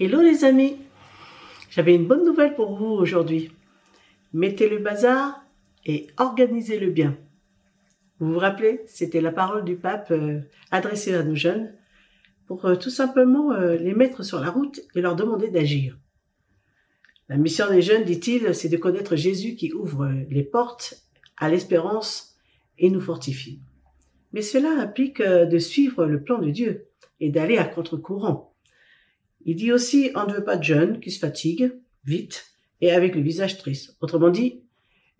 Hello les amis, j'avais une bonne nouvelle pour vous aujourd'hui. Mettez le bazar et organisez-le bien. Vous vous rappelez, c'était la parole du pape adressée à nos jeunes pour tout simplement les mettre sur la route et leur demander d'agir. La mission des jeunes, dit-il, c'est de connaître Jésus qui ouvre les portes à l'espérance et nous fortifie. Mais cela implique de suivre le plan de Dieu et d'aller à contre-courant. Il dit aussi, on ne veut pas de jeunes qui se fatiguent vite et avec le visage triste. Autrement dit,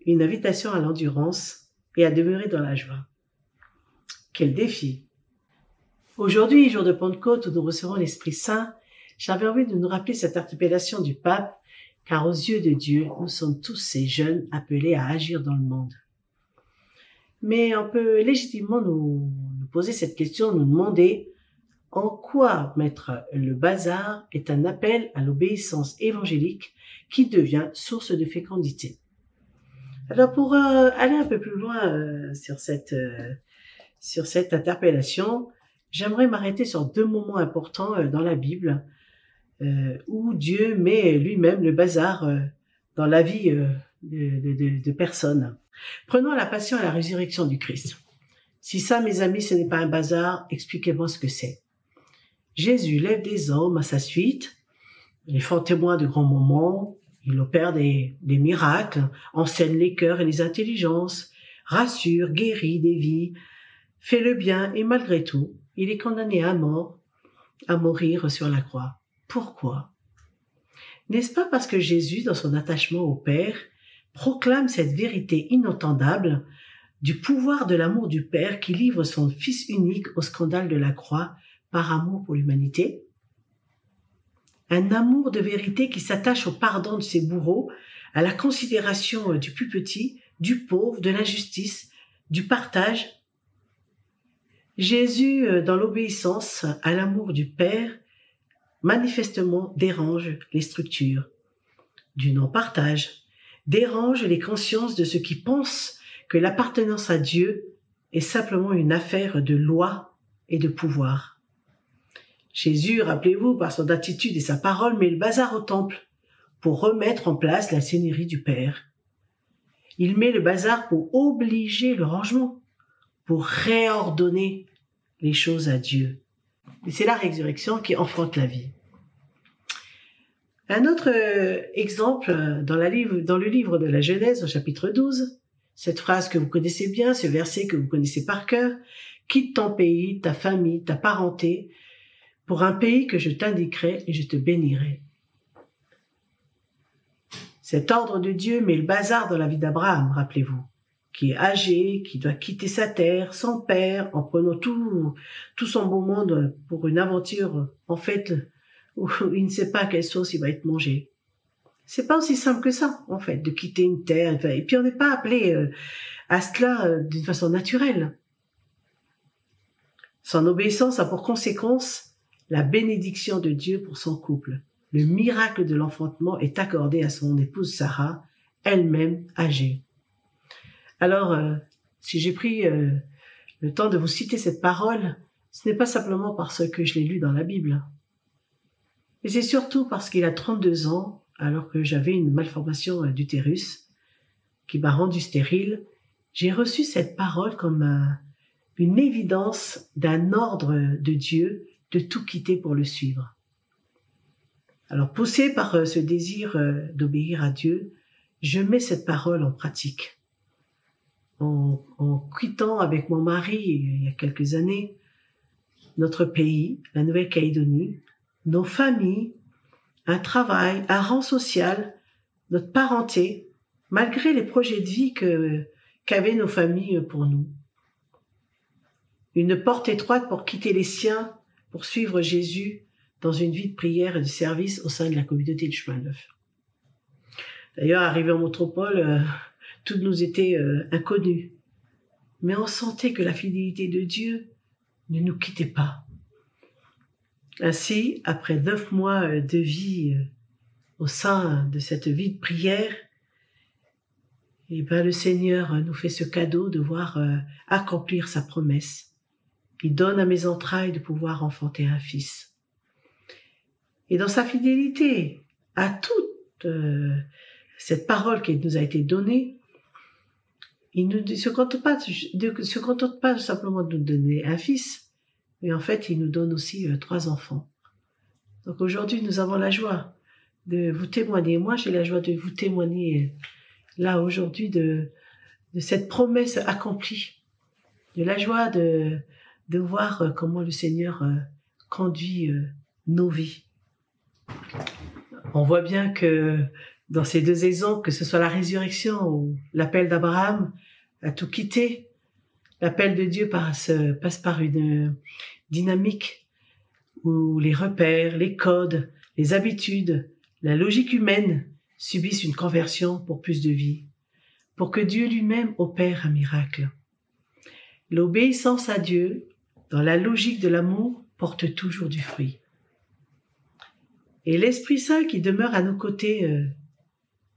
une invitation à l'endurance et à demeurer dans la joie. Quel défi! Aujourd'hui, jour de Pentecôte où nous recevons l'Esprit Saint, j'avais envie de nous rappeler cette interpellation du pape, car aux yeux de Dieu, nous sommes tous ces jeunes appelés à agir dans le monde. Mais on peut légitimement nous poser cette question, nous demander en quoi mettre le bazar est un appel à l'obéissance évangélique qui devient source de fécondité. Alors pour aller un peu plus loin sur cette interpellation, j'aimerais m'arrêter sur deux moments importants dans la Bible où Dieu met lui-même le bazar dans la vie de personnes. Prenons la passion et la résurrection du Christ. Si ça, mes amis, ce n'est pas un bazar, expliquez-moi ce que c'est. Jésus lève des hommes à sa suite, les font témoins de grands moments, il opère des miracles, enseigne les cœurs et les intelligences, rassure, guérit des vies, fait le bien et malgré tout, il est condamné à mourir sur la croix. Pourquoi? N'est-ce pas parce que Jésus, dans son attachement au Père, proclame cette vérité inentendable du pouvoir de l'amour du Père qui livre son Fils unique au scandale de la croix par amour pour l'humanité? Un amour de vérité qui s'attache au pardon de ses bourreaux, à la considération du plus petit, du pauvre, de l'injustice, du partage. Jésus, dans l'obéissance à l'amour du Père, manifestement dérange les structures du non-partage, dérange les consciences de ceux qui pensent que l'appartenance à Dieu est simplement une affaire de loi et de pouvoir. Jésus, rappelez-vous, par son attitude et sa parole, met le bazar au temple pour remettre en place la seigneurie du Père. Il met le bazar pour obliger le rangement, pour réordonner les choses à Dieu. Et c'est la résurrection qui enfante la vie. Un autre exemple dans le livre de la Genèse, au chapitre 12, cette phrase que vous connaissez bien, ce verset que vous connaissez par cœur, « Quitte ton pays, ta famille, ta parenté, pour un pays que je t'indiquerai et je te bénirai. » Cet ordre de Dieu met le bazar dans la vie d'Abraham, rappelez-vous, qui est âgé, qui doit quitter sa terre, son père, en prenant tout son beau monde pour une aventure, en fait, où il ne sait pas à quelle sauce il va être mangé. C'est pas aussi simple que ça, en fait, de quitter une terre. Et puis on n'est pas appelé à cela d'une façon naturelle. Son obéissance a pour conséquence la bénédiction de Dieu pour son couple. Le miracle de l'enfantement est accordé à son épouse Sarah, elle-même âgée. Alors, si j'ai pris le temps de vous citer cette parole, ce n'est pas simplement parce que je l'ai lu dans la Bible, mais c'est surtout parce qu'il a 32 ans, alors que j'avais une malformation d'utérus qui m'a rendu stérile, j'ai reçu cette parole comme une évidence d'un ordre de Dieu de tout quitter pour le suivre. Alors, poussé par ce désir d'obéir à Dieu, je mets cette parole en pratique. En quittant avec mon mari, il y a quelques années, notre pays, la Nouvelle-Calédonie, nos familles, un travail, un rang social, notre parenté, malgré les projets de vie qu'avaient nos familles pour nous. Une porte étroite pour quitter les siens, pour suivre Jésus dans une vie de prière et de service au sein de la communauté de Chemin Neuf. D'ailleurs, arrivé en métropole, tout nous était inconnu. Mais on sentait que la fidélité de Dieu ne nous quittait pas. Ainsi, après 9 mois de vie au sein de cette vie de prière, le Seigneur nous fait ce cadeau de voir accomplir sa promesse. Il donne à mes entrailles de pouvoir enfanter un fils. Et dans sa fidélité à toute cette parole qui nous a été donnée, il ne se contente pas simplement de nous donner un fils, mais en fait, il nous donne aussi 3 enfants. Donc aujourd'hui, nous avons la joie de vous témoigner. Moi, j'ai la joie de vous témoigner là aujourd'hui de cette promesse accomplie, de la joie de voir comment le Seigneur conduit nos vies. On voit bien que dans ces 2 exemples, que ce soit la résurrection ou l'appel d'Abraham à tout quitter, l'appel de Dieu passe par une dynamique où les repères, les codes, les habitudes, la logique humaine subissent une conversion pour plus de vie, pour que Dieu lui-même opère un miracle. L'obéissance à Dieu, dans la logique de l'amour, porte toujours du fruit. Et l'Esprit Saint qui demeure à nos côtés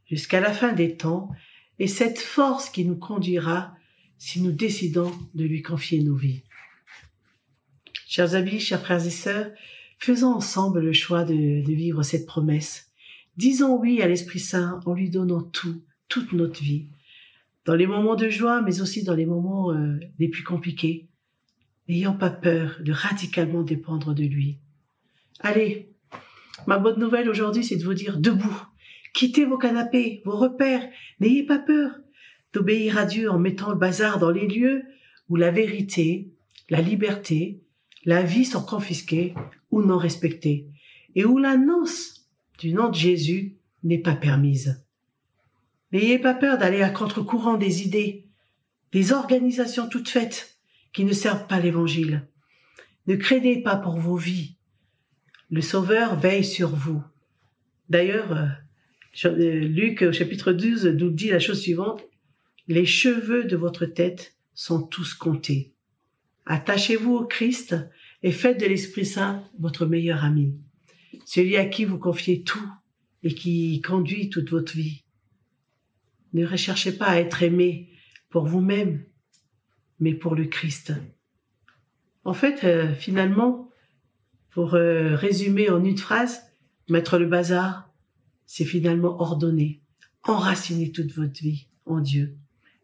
jusqu'à la fin des temps est cette force qui nous conduira si nous décidons de lui confier nos vies. Chers amis, chers frères et sœurs, faisons ensemble le choix de vivre cette promesse. Disons oui à l'Esprit Saint en lui donnant toute notre vie, dans les moments de joie, mais aussi dans les moments les plus compliqués, n'ayant pas peur de radicalement dépendre de lui. Allez, ma bonne nouvelle aujourd'hui, c'est de vous dire debout, quittez vos canapés, vos repères, n'ayez pas peur d'obéir à Dieu en mettant le bazar dans les lieux où la vérité, la liberté, la vie sont confisquées ou non respectées, et où l'annonce du nom de Jésus n'est pas permise. N'ayez pas peur d'aller à contre-courant des idées, des organisations toutes faites qui ne servent pas l'Évangile. Ne craignez pas pour vos vies. Le Sauveur veille sur vous. D'ailleurs, Luc au chapitre 12 nous dit la chose suivante: « Les cheveux de votre tête sont tous comptés. » Attachez-vous au Christ et faites de l'Esprit Saint votre meilleur ami, celui à qui vous confiez tout et qui conduit toute votre vie. Ne recherchez pas à être aimé pour vous-même, mais pour le Christ. En fait, finalement, pour résumer en une phrase, mettre le bazar, c'est finalement ordonner, enraciner toute votre vie en Dieu.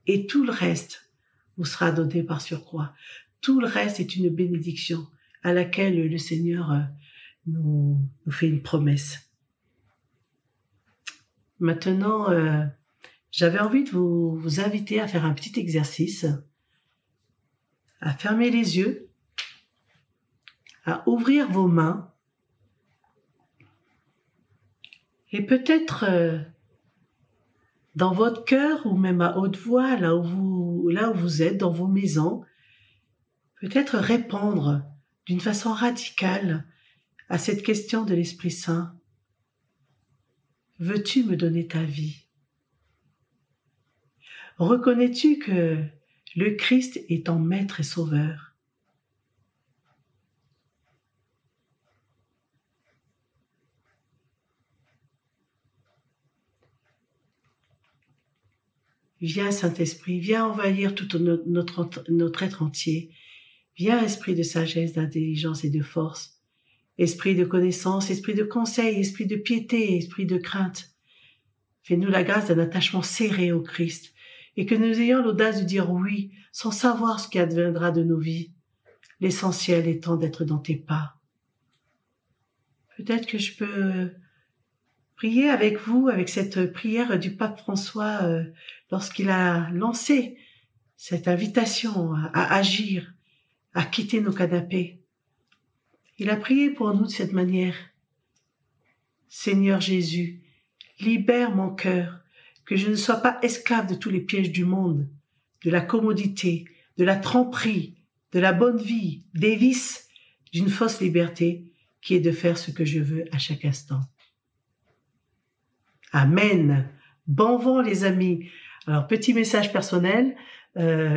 Et tout le reste vous sera donné par surcroît. Tout le reste est une bénédiction à laquelle le Seigneur nous fait une promesse. Maintenant, j'avais envie de vous inviter à faire un petit exercice, à fermer les yeux, à ouvrir vos mains et peut-être dans votre cœur ou même à haute voix, là où vous êtes, dans vos maisons, peut-être répondre d'une façon radicale à cette question de l'Esprit Saint. Veux-tu me donner ta vie? Reconnais-tu que le Christ est ton maître et sauveur? Viens, Saint-Esprit, viens envahir tout notre être entier. Viens, esprit de sagesse, d'intelligence et de force, esprit de connaissance, esprit de conseil, esprit de piété, esprit de crainte. Fais-nous la grâce d'un attachement serré au Christ et que nous ayons l'audace de dire oui sans savoir ce qui adviendra de nos vies, l'essentiel étant d'être dans tes pas. Peut-être que je peux prier avec vous, avec cette prière du pape François lorsqu'il a lancé cette invitation à agir, à quitter nos canapés. Il a prié pour nous de cette manière. Seigneur Jésus, libère mon cœur, que je ne sois pas esclave de tous les pièges du monde, de la commodité, de la tromperie, de la bonne vie, des vices, d'une fausse liberté qui est de faire ce que je veux à chaque instant. Amen. Bon vent les amis. Alors petit message personnel.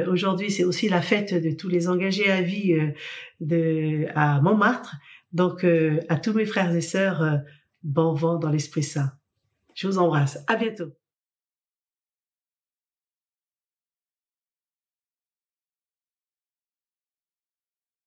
Aujourd'hui, c'est aussi la fête de tous les engagés à vie à Montmartre. Donc, à tous mes frères et sœurs, bon vent dans l'Esprit Saint. Je vous embrasse. À bientôt.